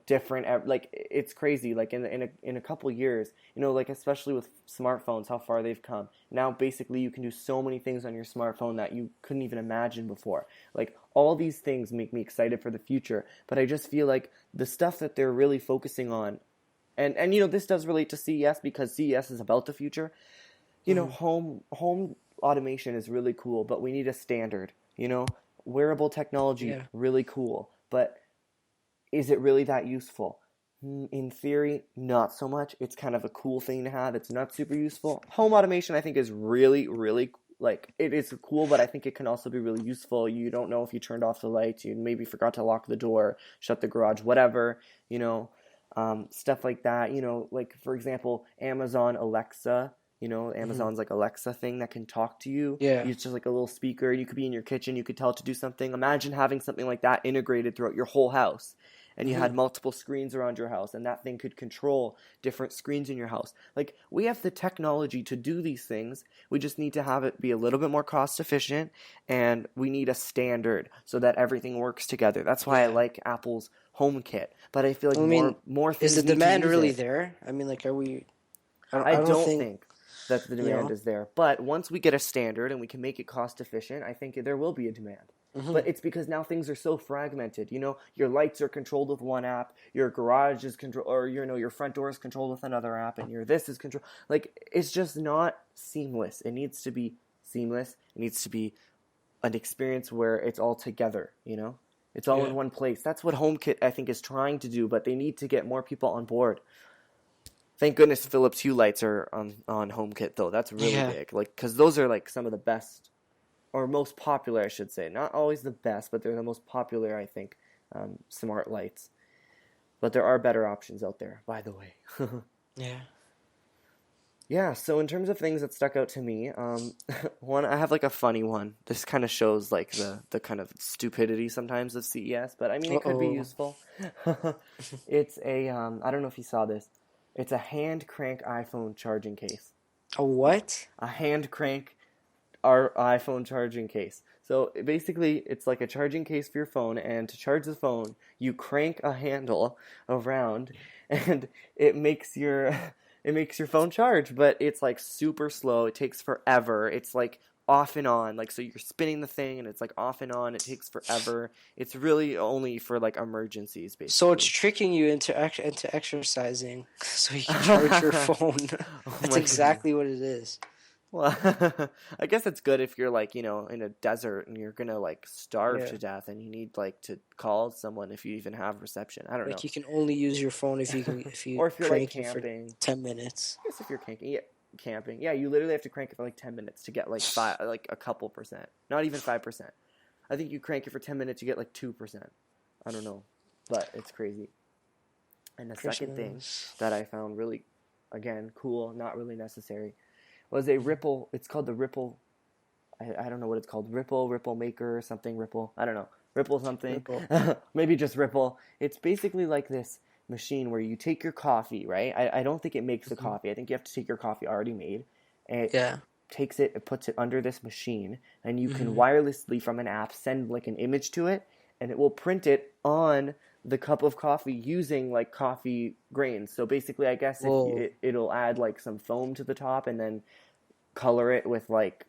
A: different. Like it's crazy. Like in a couple years, like especially with smartphones, how far they've come. Now, basically, you can do so many things on your smartphone that you couldn't even imagine before. Like all these things make me excited for the future. But I just feel like the stuff that they're really focusing on, and this does relate to CES because CES is about the future.
B: hmm
A: Home automation is really cool, but we need a standard. Wearable technology
B: Yeah.
A: really cool, but is it really that useful? In theory, not so much. It's kind of a cool thing to have. It's not super useful. Home automation, I think, is really, really like it is cool, but I think it can also be really useful. You don't know if you turned off the lights, you maybe forgot to lock the door, shut the garage, whatever. You know, stuff like that. Like for example, Amazon Alexa.
B: hmm
A: Amazon's like Alexa thing that can talk to you.
B: Yeah.
A: It's just like a little speaker. You could be in your kitchen. You could tell it to do something. Imagine having something like that integrated throughout your whole house, and you
B: hmm
A: had multiple screens around your house, and that thing could control different screens in your house. Like, we have the technology to do these things. We just need to have it be a little bit more cost efficient, and we need a standard so that everything works together. That's why I
B: Yeah.
A: like Apple's HomeKit, but I feel like
B: I mean,
A: more
B: is the
A: things need to
B: demand
A: use
B: really
A: it.
B: there? I mean, like, are we?
A: I
B: I don't
A: don't
B: think
A: think that the
B: you
A: demand
B: know.
A: is there. But once we get a standard and we can make it cost efficient, I think there will be a demand.
B: hmm
A: But it's because now things are so fragmented. Your lights are controlled with one app, your garage is controlled, or your front door is controlled with another app, and your this is controlled. Like it's just not seamless. It needs to be seamless. It needs to be an experience where it's all together. It's all in
B: Yeah.
A: one place. That's what HomeKit I think is trying to do, but they need to get more people on board. Thank goodness Philips Hue lights are on HomeKit though. That's really
B: Yeah.
A: big. Like because those are like some of the best or most popular, I should say. Not always the best, but they're the most popular, I think, smart lights. But there are better options out there, by the way.
B: Yeah.
A: Yeah. So in terms of things that stuck out to me, one I have like a funny one. This kind of shows like the kind of stupidity sometimes of CES, but I mean
B: Uh
A: it could be
B: oh.
A: useful. It's a I don't know if you saw this. It's a hand crank iPhone charging case.
B: A what?
A: A hand crank our iPhone charging case. So basically, it's like a charging case for your phone, and to charge the phone, you crank a handle around, and it makes your it makes your phone charge. But it's like super slow. It takes forever. It's like off and on. Like so, you're spinning the thing, and it's like off and on. It takes forever. It's really only for like emergencies,
B: So it's
A: basically.
B: tricking you into exercising so you can charge your phone.
A: Oh
B: That's
A: my goodness.
B: exactly what it is.
A: Well, I guess it's good if you're like, in a desert and you're gonna like starve
B: Yeah.
A: to death and you need like to call someone if you even have reception. I don't
B: Like
A: know.
B: you can only use your phone if you
A: Or if you're like
B: crank it for
A: camping.
B: 10 minutes.
A: I guess if you're camping, yeah, you literally have to crank it for like 10 minutes to get like like a couple percent. Not even 5%. I think you crank it for 10 minutes, you get like 2%. I don't know, but it's crazy. And the second thing
B: Christmas.
A: that I found really, again, cool, not really necessary, was a
B: Mhm.
A: Ripple. It's called the Ripple. I don't know what it's called. Ripple Maker, something Ripple. I don't know. Ripple something.
B: Ripple.
A: Maybe just Ripple. It's basically like this machine where you take your coffee, right? I don't think it makes the
B: Mhm.
A: coffee. I think you have to take your coffee already made. And it
B: Yeah.
A: takes it, it puts it under this machine, and you can
B: hmm
A: wirelessly from an app send like an image to it, and it will print it on the cup of coffee using like coffee grains. So basically, I guess if
B: Whoa.
A: it'll add like some foam to the top and then color it with like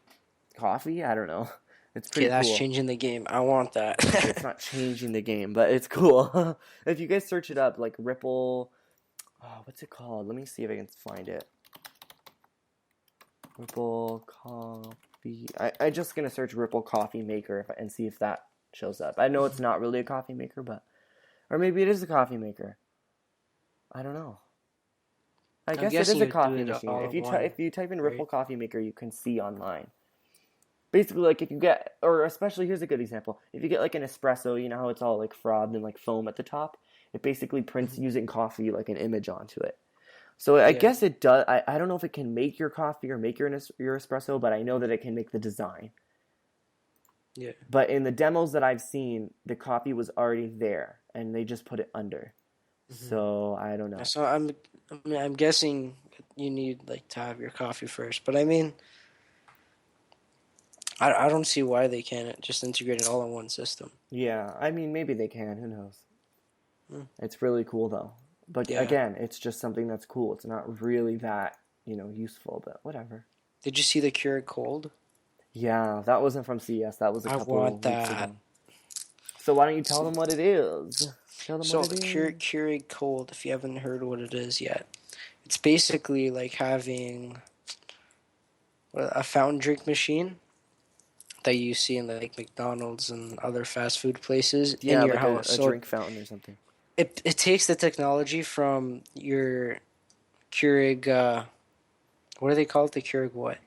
A: coffee. I don't know. It's
B: Okay,
A: pretty
B: that's
A: cool.
B: changing the game. I want
A: It's
B: that.
A: not changing the game, but it's cool. If you guys search it up, like Ripple, Oh, what's it called? Let me see if I can find it. Ripple coffee. I just gonna search Ripple coffee maker and see if that shows up. I know it's not really a coffee maker, but or maybe it is a coffee maker. I don't know. I
B: I'm
A: guess it
B: guessing
A: is a
B: you do
A: coffee
B: it
A: machine.
B: all
A: If
B: in
A: you
B: one,
A: if you type in Ripple
B: right?
A: coffee maker, you can see online. Basically, like if you get, or especially here's a good example. If you get like an espresso, you know how it's all like frothed and like foam at the top. It basically prints
B: Hmm.
A: using coffee like an image onto it. So I
B: Yeah,
A: guess it does. I don't know if it can make your coffee or make your espresso, but I know that it can make the design.
B: yeah.
A: But in the demos that I've seen, the coffee was already there, and they just put it under.
B: Hmm.
A: So I don't know.
B: So I'm guessing you need like to have your coffee first. But I mean, I don't see why they can't just integrate it all in one system.
A: Yeah, I mean maybe they can. Who knows?
B: Hmm.
A: It's really cool though. But
B: Yeah.
A: again, it's just something that's cool. It's not really that useful, but whatever.
B: Did you see the Keurig Cold?
A: Yeah, that wasn't from CES. That was a
B: I
A: couple
B: want
A: weeks
B: that.
A: ago. So why don't you tell them what it is? Tell them what
B: So
A: it is.
B: Keurig Cold, if you haven't heard what it is yet, it's basically like having a fountain drink machine that you see in like McDonald's and other fast food places in
A: Yeah,
B: your
A: like
B: house.
A: a
B: So
A: drink fountain or something.
B: it takes the technology from your Keurig. What do they call it? The Keurig what?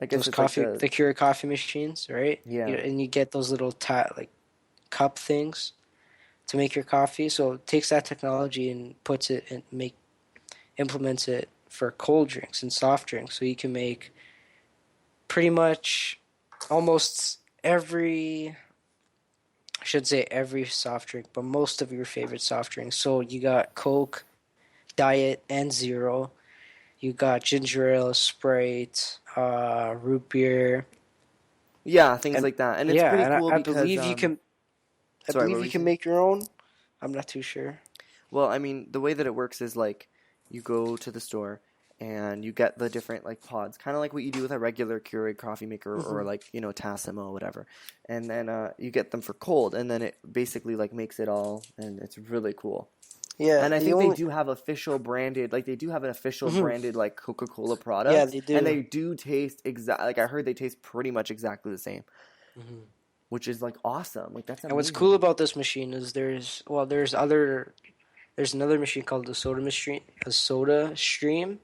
A: I guess
B: Those
A: it's like
B: the Keurig coffee machines, right?
A: yeah.
B: And you get those little like cup things to make your coffee. So it takes that technology and puts it and implements it for cold drinks and soft drinks. So you can make pretty much almost every, I should say every soft drink, but most of your favorite soft drinks. So you got Coke, Diet, and Zero. You got ginger ale, Sprite, root beer,
A: Yeah, things
B: and
A: like that. And it's
B: yeah,
A: pretty
B: and
A: cool
B: I
A: because
B: believe you can. I
A: sorry, what
B: believe
A: were
B: you
A: you
B: can
A: saying?
B: make your own. I'm not too sure.
A: Well, I mean, the way that it works is like you go to the store and you get the different like pods, kind of like what you do with a regular Keurig coffee maker or
B: Hmm.
A: like, Tassimo or whatever. And then you get them for cold and then it basically like makes it all and it's really cool.
B: Yeah,
A: And I
B: the
A: think they
B: only.
A: do have official branded, like they do have an official
B: Mhm.
A: branded like Coca-Cola
B: Yeah,
A: products
B: they
A: and
B: do.
A: they do taste like I heard they taste pretty much exactly the same,
B: Hmm.
A: which is like awesome. Like that's
B: And what's cool
A: amazing.
B: about this machine is there's another machine called the Soda Machine, a Soda Stream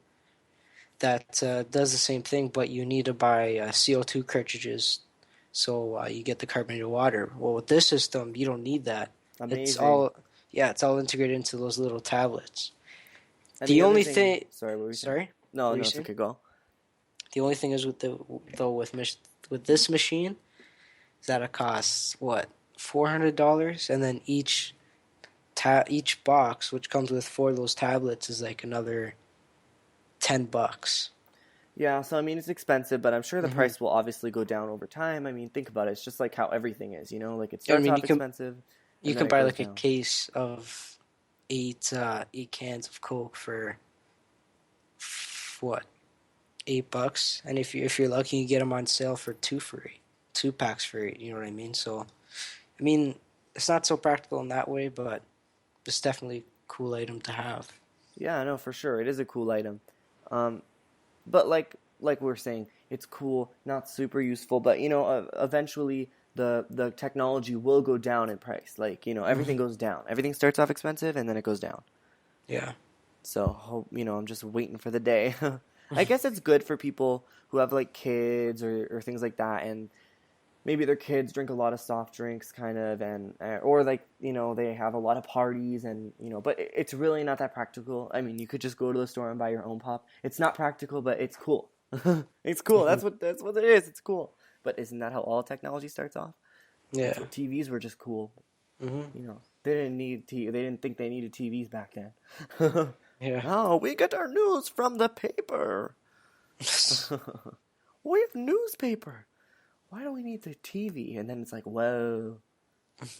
B: that does the same thing, but you need to buy CO2 cartridges, so you get the carbonated water. Well, with this system, you don't need that. It's
A: Amazing.
B: all yeah, it's all integrated into those little tablets.
A: And
B: The
A: the other
B: only
A: thing,
B: thing,
A: sorry, what were you saying?
B: sorry, what
A: No,
B: were you
A: no, it's
B: saying?
A: okay. Go.
B: The only thing is with the though with this machine is that it costs what $400, and then each box, which comes with four of those tablets, is like another $10.
A: Yeah, so I mean it's expensive, but I'm sure the
B: Hmm.
A: price will obviously go down over time. I mean, think about it. It's just like how everything is, like it
B: I
A: starts
B: mean,
A: off expensive
B: you
A: and then
B: can
A: it
B: buy
A: goes
B: like a
A: down.
B: case of eight cans of Coke for what $8, and if you're lucky, you get them on sale for two for eight, 2 packs for eight. You know what I mean? So I mean, it's not so practical in that way, but it's definitely a cool item to have.
A: Yeah, no, for sure. It is a cool item. Um, but like we are saying, it's cool, not super useful, but eventually the technology will go down in price. Like, everything
B: Hmm.
A: goes down. Everything starts off expensive and then it goes down.
B: Yeah.
A: So hope I'm just waiting for the day. I guess it's good for people who have like kids or things like that, and maybe their kids drink a lot of soft drinks, kind of, and or like they have a lot of parties, and but it's really not that practical. I mean, you could just go to the store and buy your own pop. It's not practical, but it's cool. It's cool.
B: Hmm.
A: That's what it is. It's cool. But isn't that how all technology starts off? That's
B: Yeah.
A: what TVs were just cool.
B: Hmm.
A: They didn't they didn't think they needed TVs back then.
B: Yeah.
A: Now we get our news from the paper. We have newspaper. Why do we need the TV? And then it's like, whoa,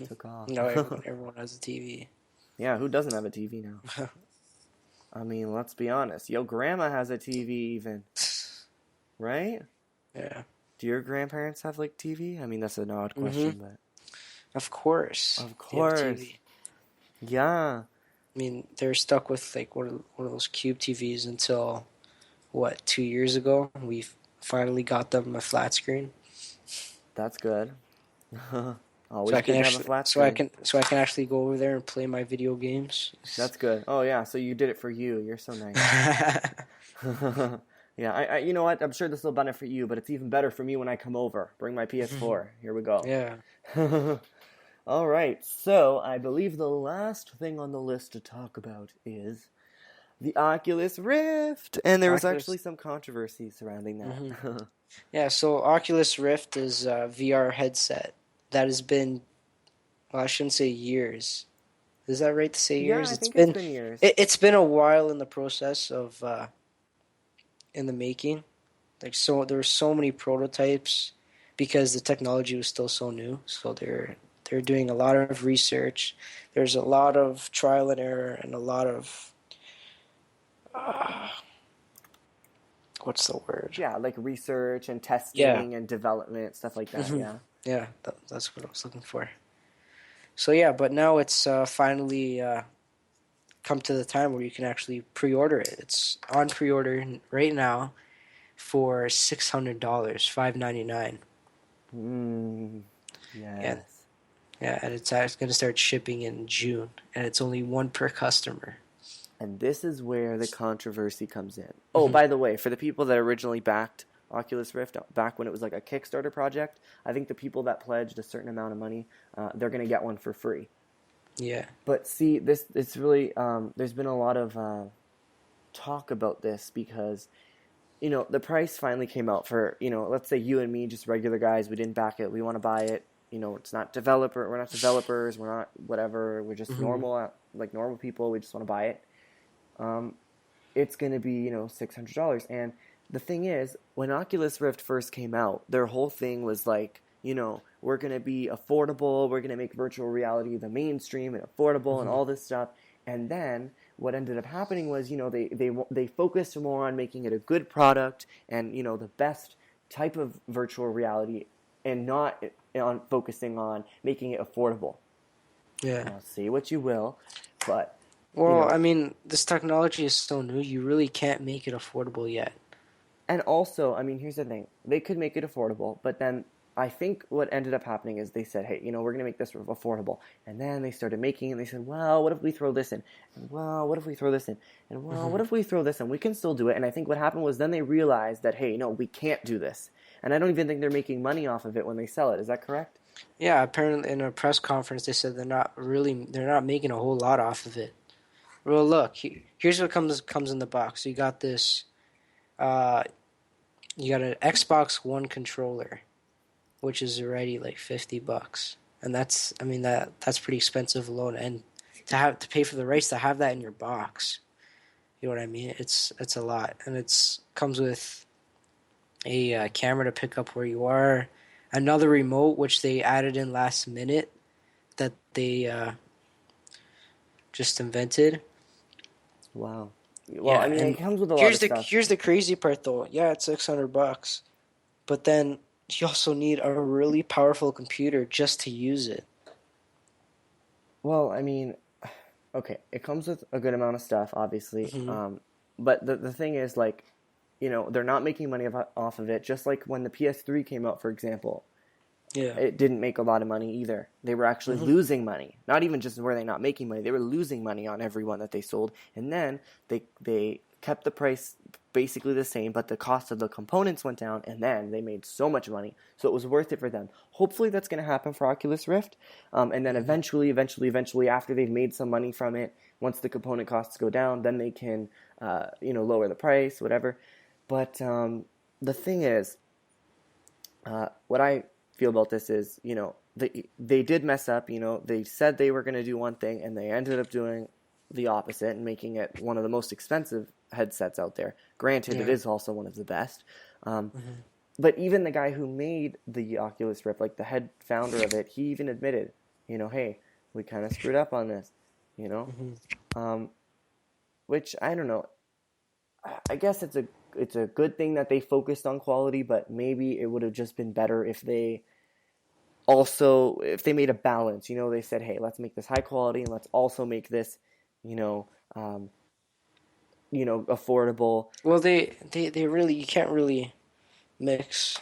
A: took off.
B: No, everyone has a TV.
A: Yeah, who doesn't have a TV now? I mean, let's be honest. Yo, grandma has a TV even, right?
B: Yeah.
A: Do your grandparents have like TV? I mean, that's an odd
B: Hmm.
A: question, but
B: Of course.
A: of
B: They have
A: course.
B: TV.
A: Yeah.
B: I mean, they're stuck with like one of those cube TVs until what, 2 years ago. We finally got them a flat screen,
A: That's good.
B: so
A: Always
B: I can
A: good to have a
B: actually
A: flat screen.
B: so I can actually go over there and play my video games.
A: That's good. Oh yeah, so you did it for you. You're so nice. Yeah, you know what? I'm sure this will benefit you, but it's even better for me when I come over. Bring my PS4. Here we go.
B: Yeah.
A: All right, so I believe the last thing on the list to talk about is the Oculus Rift, and there was actually
B: Oculus.
A: some controversy surrounding
B: hmm
A: that.
B: Yeah. So Oculus Rift is a VR headset that has been, well, I shouldn't say years. Is that right to say
A: Yeah,
B: years?
A: I think it's been years.
B: It's been a while in the process of in the making. Like, so there were so many prototypes because the technology was still so new. So they're doing a lot of research. There's a lot of trial and error and a lot of uh, what's the word?
A: Yeah, like research and
B: Yeah.
A: testing and development, stuff like that.
B: hmm
A: Yeah.
B: Yeah, that's what I was looking for. So yeah, but now it's finally come to the time where you can actually pre-order it. It's on pre-order right now for $600, $599.
A: Mm,
B: Yeah,
A: yes.
B: yeah, and it's going to start shipping in June, and it's only one per customer.
A: And this is where the controversy comes in. Oh,
B: hmm
A: by the way, for the people that originally backed Oculus Rift back when it was like a Kickstarter project, I think the people that pledged a certain amount of money, they're going to get one for free.
B: Yeah.
A: But see, this it's really there's been a lot of talk about this because the price finally came out for let's say you and me, just regular guys, we didn't back it, we want to buy it. It's not we're not developers, we're not whatever, we're just
B: hmm
A: normal, like normal people, we just want to buy it. Um, it's going to be, $600. And the thing is, when Oculus Rift first came out, their whole thing was like, we're going to be affordable, we're going to make virtual reality the mainstream and affordable and
B: hmm
A: all this stuff. And then what ended up happening was, they focused more on making it a good product and, the best type of virtual reality and not on focusing on making it affordable.
B: Yeah.
A: Now, say what you will, but, you
B: Well, I
A: know,
B: mean, this technology is so new, you really can't make it affordable yet.
A: And also, I mean, here's the thing. They could make it affordable, but then I think what ended up happening is they said, hey, we're going to make this affordable. And then they started making it, and they said, well, what if we throw this in? And, well, what if we throw this in? And, well,
B: hmm
A: what if we throw this in? We can still do it. And I think what happened was then they realized that, hey, no, we can't do this. And I don't even think they're making money off of it when they sell it. Is that correct?
B: Yeah, apparently in a press conference they said they're not making a whole lot off of it. Well, look, here's what comes in the box. You got this. Uh, you got an Xbox One controller, which is already like $50, and that's, I mean, that's pretty expensive alone. And to pay for the rights to have that in your box, you know what I mean? It's a lot, and it's comes with a camera to pick up where you are, another remote which they added in last minute that they just invented.
A: Wow. Well, I
B: Yeah,
A: mean, it
B: and
A: comes with a lot of stuff.
B: here's the crazy part though. Yeah, it's $600, but then you also need a really powerful computer just to use it.
A: Well, I mean, okay, it comes with a good amount of stuff, obviously.
B: hmm
A: But the thing is, like, they're not making money off of it. Just like when the PS3 came out, for example,
B: Yeah.
A: it didn't make a lot of money either. They were actually
B: hmm
A: losing money. Not even just were they not making money; they were losing money on every one that they sold. And then they kept the price basically the same, but the cost of the components went down, and then they made so much money, so it was worth it for them. Hopefully, that's going to happen for Oculus Rift, and then
B: hmm
A: eventually, after they've made some money from it, once the component costs go down, then they can, lower the price, whatever. But the thing is, what I feel about this is, they did mess up. They said they were going to do one thing, and they ended up doing the opposite and making it one of the most expensive headsets out there. Granted, it
B: Yeah.
A: is also one of the best. Um,
B: hmm
A: but even the guy who made the Oculus Rift, like the head founder of it, he even admitted, hey, we kind of screwed up on this, you know?
B: hmm
A: Um, which I don't know. I guess it's a good thing that they focused on quality, but maybe it would have just been better if they made a balance. They said, hey, let's make this high quality and let's also make this, you know, affordable.
B: Well, they really, you can't really mix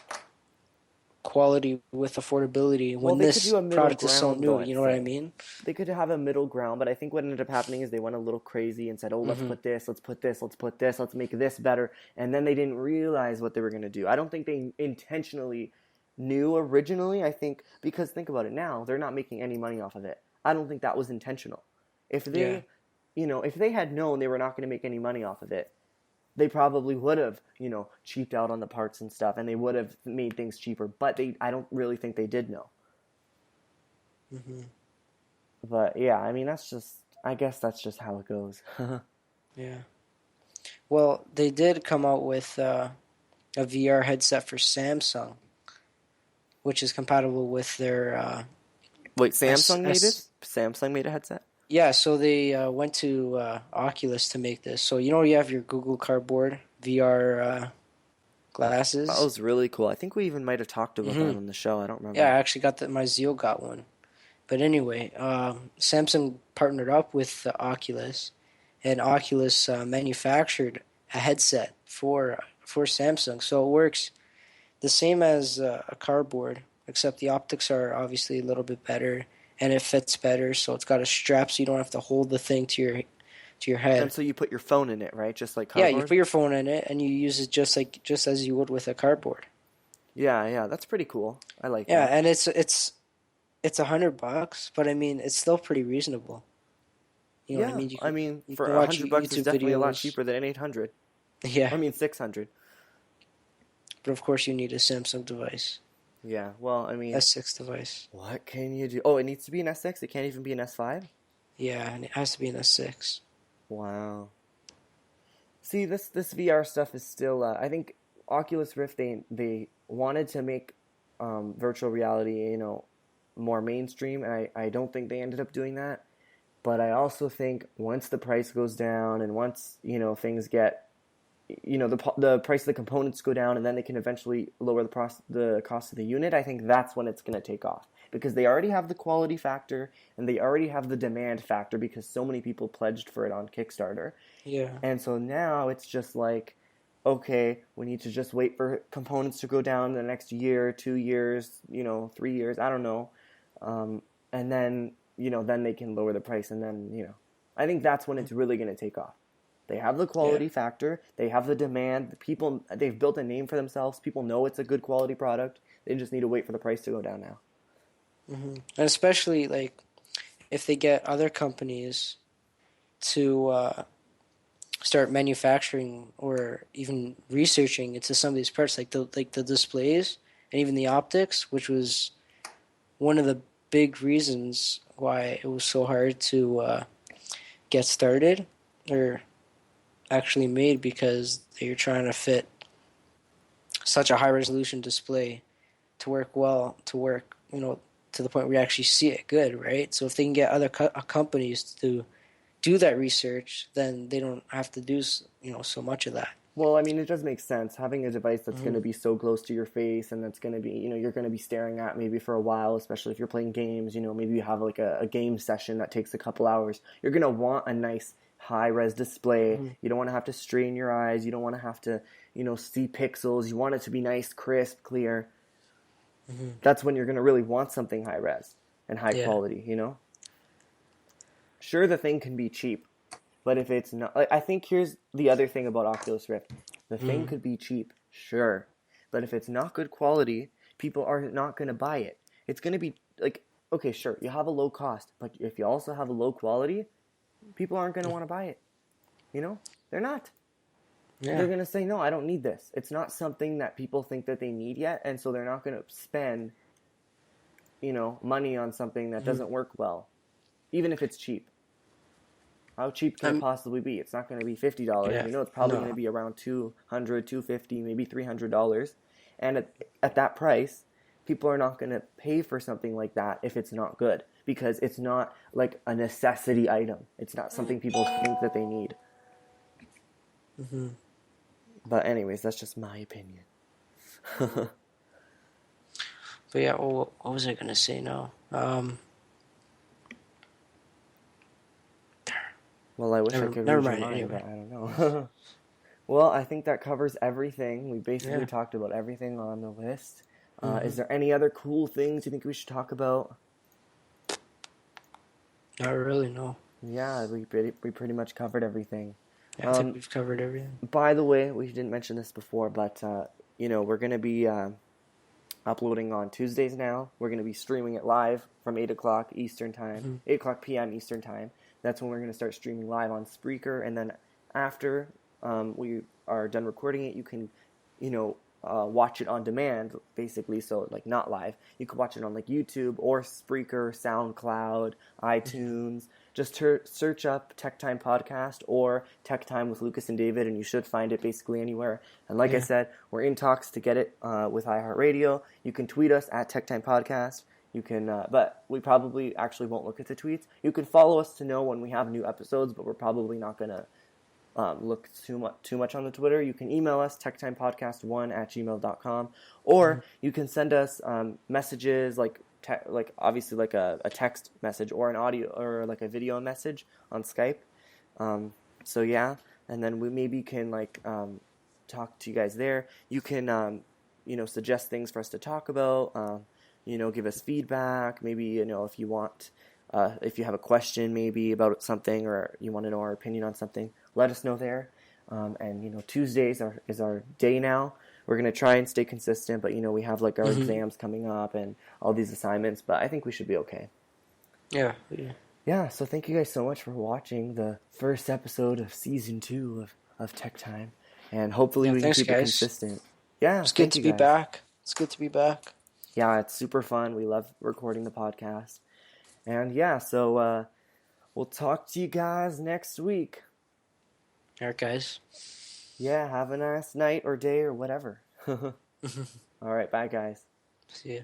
B: quality with affordability
A: Well,
B: when
A: they could do
B: this
A: a middle
B: product is so
A: ground, though,
B: new.
A: I'd
B: You know what I
A: say.
B: mean?
A: They could have a middle ground, but I think what ended up happening is they went a little crazy and said, "Oh, let's
B: Hmm.
A: put this, let's put this, let's put this, let's make this better," and then they didn't realize what they were going to do. I don't think they intentionally knew originally. I think because think about it now, they're not making any money off of it. I don't think that was intentional. If
B: Yeah.
A: if they had known they were not going to make any money off of it, they probably would have, cheaped out on the parts and stuff, and they would have made things cheaper. But I don't really think they did know.
B: Hmm.
A: But yeah, I mean, I guess that's just how it goes.
B: Yeah. Well, they did come out with a VR headset for Samsung, which is compatible with their
A: Wait,
B: S
A: Samsung made
B: S.
A: it? Samsung made a headset?
B: Yeah, so they went to Oculus to make this. So you know you have your Google Cardboard VR
A: That
B: glasses.
A: was really cool. I think we even might have talked about that
B: Hmm.
A: on the show. I don't
B: Yeah, I
A: remember.
B: actually got that. My Zeal got one. But anyway, Samsung partnered up with Oculus, and Oculus manufactured a headset for Samsung. So it works the same as a cardboard, except the optics are obviously a little bit better, and it fits better. So it's got a strap, so you don't have to hold the thing to your
A: And
B: head.
A: so you put your phone in it, right? Just like
B: Yeah, you
A: cardboard?
B: put your phone in it, and you use it just as you would with a cardboard.
A: Yeah, yeah, that's pretty cool. I like
B: Yeah,
A: that.
B: and it's $100, but I mean it's still pretty reasonable. You know what I
A: Yeah,
B: mean?
A: I mean,
B: You
A: for
B: can
A: a
B: watch
A: hundred bucks is
B: YouTube
A: definitely a lot
B: videos.
A: cheaper than 800. I
B: Yeah,
A: mean, 600.
B: but of course you need a Samsung device,
A: Yeah, well, I mean,
B: S6 device.
A: what can you do? Oh, it needs to be an S6? It can't even be an S5?
B: Yeah, and it has to be an S6.
A: Wow. See, this VR stuff is still. I think Oculus Rift they wanted to make virtual reality, more mainstream, and I don't think they ended up doing that. But I also think once the price goes down, and once things get, the price of the components go down, and then they can eventually lower the cost of the unit. I think that's when it's going to take off because they already have the quality factor and they already have the demand factor because so many people pledged for it on Kickstarter.
B: Yeah.
A: And so now it's just like, okay, we need to just wait for components to go down in the next year, 2 years, 3 years, I don't know. And then they can lower the price. And then, I think that's when it's really going to take off. They have the
B: Yeah.
A: quality factor, they have the demand, they've built a name for themselves. People know it's a good quality product. They just need to wait for the price to go down now.
B: Hmm. And especially like if they get other companies to start manufacturing or even researching into some of these parts, like the displays and even the optics, which was one of the big reasons why it was so hard to get started or actually made because they're trying to fit such a high resolution display to work well, to work, to the point where you actually see it good, right? So if they can get other companies to do that research, then they don't have to do, so much of that.
A: Well, I mean, it does make sense having a device that's going
B: Hmm.
A: to be so close to your face and that's going to be, you're going to be staring at maybe for a while, especially if you're playing games. Maybe you have like a game session that takes a couple hours. You're going to want a nice high res display.
B: Hmm.
A: You don't want to have to strain your eyes. You don't want to have to, see pixels. You want it to be nice, crisp, clear.
B: Hmm.
A: That's when you're going to really want something high res and high
B: Yeah.
A: quality. Sure, the thing can be cheap, but if it's not, like, I think here's the other thing about Oculus Rift. The thing
B: Hmm.
A: could be cheap, sure, but if it's not good quality, people are not going to buy it. It's going to be like, okay, sure, you have a low cost, but if you also have a low quality, people aren't going to want to buy it. They're not. They're
B: Yeah.
A: going to say, no, I don't need this. It's not something that people think that they need yet, and so they're not going to spend, money on something that
B: Hmm.
A: doesn't work well, even if it's cheap. How cheap can it
B: Um.
A: possibly be? It's not going to be $50.
B: Yeah.
A: It's probably going to
B: No.
A: be around 200, 250, maybe $300. And at that price, people are not going to pay for something like that if it's not good because it's not like a necessity item. It's not something people think that they need.
B: Hmm.
A: But anyways, that's just my opinion.
B: But yeah. Well, what was I gonna say now?
A: Well, I wish I
B: Never,
A: could
B: never
A: read your
B: mind.
A: mind, but
B: Anyway,
A: I don't know. Well, I think that covers everything. We basically
B: yeah.
A: talked about everything on the list. Is
B: Hmm.
A: there any other cool things you think we should talk about?
B: Not really. No.
A: Yeah, we pretty much covered everything.
B: Yeah, I think
A: Um,
B: we've covered everything.
A: by the way, we didn't mention this before, but we're gonna be uploading on Tuesdays now. We're gonna be streaming it live from 8 o'clock Eastern time,
B: Hmm.
A: 8 o'clock p.m. Eastern time. That's when we're gonna start streaming live on Spreaker, and then after we are done recording it, you can, watch it on demand, basically. So like not live. You could watch it on like YouTube or Spreaker, SoundCloud,
B: Hmm.
A: iTunes. Just search up Tech Time Podcast or Tech Time with Lucas and David, and you should find it basically anywhere. And like I
B: Yeah.
A: said, we're in talks to get it with iHeartRadio. You can tweet us at Tech Time Podcast. You can, but we probably actually won't look at the tweets. You can follow us to know when we have new episodes, but we're probably not gonna look too much on the Twitter. You can email us techtimepodcast1@gmail.com,
B: Hmm.
A: or you can send us messages like obviously like a text message or an audio or like a video message on Skype. So yeah, and then we maybe can talk to you guys there. You can suggest things for us to talk about. Give us feedback. Maybe if you want. If you have a question maybe about something or you want to know our opinion on something, let us know there. And Tuesdays is our day now. We're gonna try and stay consistent, but we have like our
B: Hmm.
A: exams coming up and all these assignments. But I think we should be okay.
B: Yeah. Yeah.
A: Yeah. So thank you guys so much for watching the first episode of season 2 of Tech Time, and hopefully
B: Yeah.
A: we can
B: Thanks,
A: keep it
B: guys.
A: consistent. Yeah.
B: It's good
A: Thank
B: to
A: you
B: be
A: guys.
B: back. It's good to be back.
A: Yeah, it's super fun. We love recording the podcast. And yeah, so we'll talk to you guys next week.
B: All right, guys.
A: Yeah, have a nice night or day or whatever. All right, bye guys.
B: See ya.